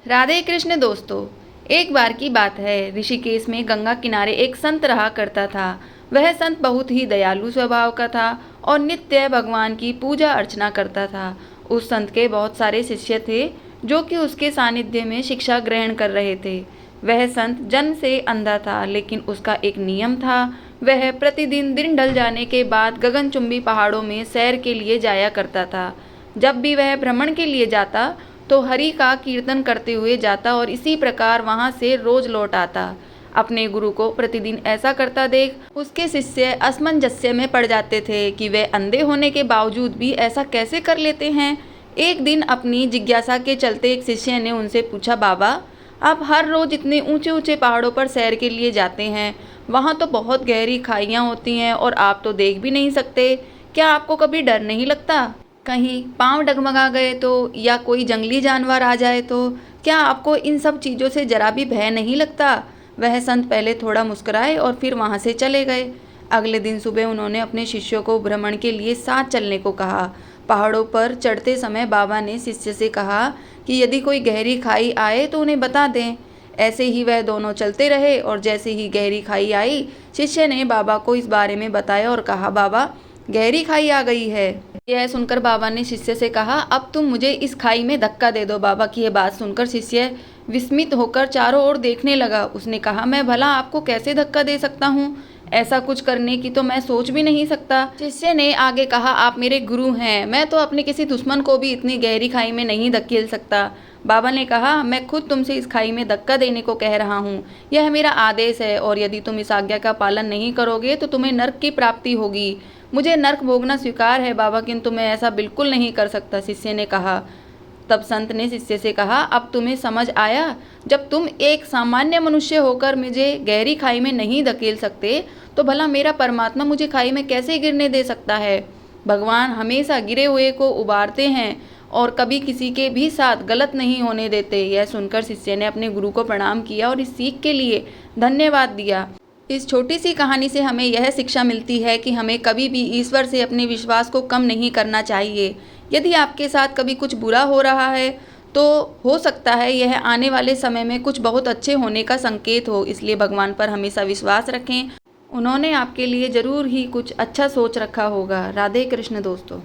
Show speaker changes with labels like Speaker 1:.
Speaker 1: राधे कृष्ण दोस्तों, एक बार की बात है। ऋषिकेश में गंगा किनारे एक संत रहा करता था। वह संत बहुत ही दयालु स्वभाव का था और नित्य भगवान की पूजा अर्चना करता था। उस संत के बहुत सारे शिष्य थे जो कि उसके सानिध्य में शिक्षा ग्रहण कर रहे थे। वह संत जन्म से अंधा था, लेकिन उसका एक नियम था। वह प्रतिदिन दिन ढल जाने के बाद गगनचुंबी पहाड़ों में सैर के लिए जाया करता था। जब भी वह भ्रमण के लिए जाता तो हरि का कीर्तन करते हुए जाता और इसी प्रकार वहां से रोज लौट आता। अपने गुरु को प्रतिदिन ऐसा करता देख उसके शिष्य असमंजस्य में पड़ जाते थे कि वे अंधे होने के बावजूद भी ऐसा कैसे कर लेते हैं। एक दिन अपनी जिज्ञासा के चलते एक शिष्य ने उनसे पूछा, बाबा, आप हर रोज इतने ऊंचे ऊंचे पहाड़ों पर सैर के लिए जाते हैं, वहां तो बहुत गहरी खाइयां होती हैं और आप तो देख भी नहीं सकते, क्या आपको कभी डर नहीं लगता? कहीं पाँव डगमगा गए तो, या कोई जंगली जानवर आ जाए तो क्या आपको इन सब चीज़ों से जरा भी भय नहीं लगता? वह संत पहले थोड़ा मुस्कुराए और फिर वहाँ से चले गए। अगले दिन सुबह उन्होंने अपने शिष्यों को भ्रमण के लिए साथ चलने को कहा। पहाड़ों पर चढ़ते समय बाबा ने शिष्य से कहा कि यदि कोई गहरी खाई आए तो उन्हें बता दें। ऐसे ही वह दोनों चलते रहे और जैसे ही गहरी खाई आई, शिष्य ने बाबा को इस बारे में बताया और कहा, बाबा, गहरी खाई आ गई है। यह सुनकर बाबा ने शिष्य से कहा, अब तुम मुझे इस खाई में धक्का दे दो। बाबा की यह बात सुनकर शिष्य विस्मित होकर चारों ओर देखने लगा। उसने कहा, मैं भला आपको कैसे धक्का दे सकता हूँ? ऐसा कुछ करने की तो मैं सोच भी नहीं सकता। शिष्य ने आगे कहा, आप मेरे गुरु हैं, मैं तो अपने किसी दुश्मन को भी इतनी गहरी खाई में नहीं धकेल सकता। बाबा ने कहा, मैं खुद तुमसे इस खाई में धक्का देने को कह रहा हूँ। यह मेरा आदेश है और यदि तुम इस आज्ञा का पालन नहीं करोगे तो तुम्हें नर्क की प्राप्ति होगी। मुझे नर्क भोगना स्वीकार है बाबा, किंतु मैं ऐसा बिल्कुल नहीं कर सकता, शिष्य ने कहा। तब संत ने शिष्य से कहा, अब तुम्हें समझ आया? जब तुम एक सामान्य मनुष्य होकर मुझे गहरी खाई में नहीं धकेल सकते तो भला मेरा परमात्मा मुझे खाई में कैसे गिरने दे सकता है? भगवान हमेशा गिरे हुए को उबारते हैं और कभी किसी के भी साथ गलत नहीं होने देते। यह सुनकर शिष्य ने अपने गुरु को प्रणाम किया और इस सीख के लिए धन्यवाद दिया। इस छोटी सी कहानी से हमें यह शिक्षा मिलती है कि हमें कभी भी ईश्वर से अपने विश्वास को कम नहीं करना चाहिए। यदि आपके साथ कभी कुछ बुरा हो रहा है तो हो सकता है यह आने वाले समय में कुछ बहुत अच्छे होने का संकेत हो, इसलिए भगवान पर हमेशा विश्वास रखें। उन्होंने आपके लिए ज़रूर ही कुछ अच्छा सोच रखा होगा। राधे कृष्ण दोस्तों।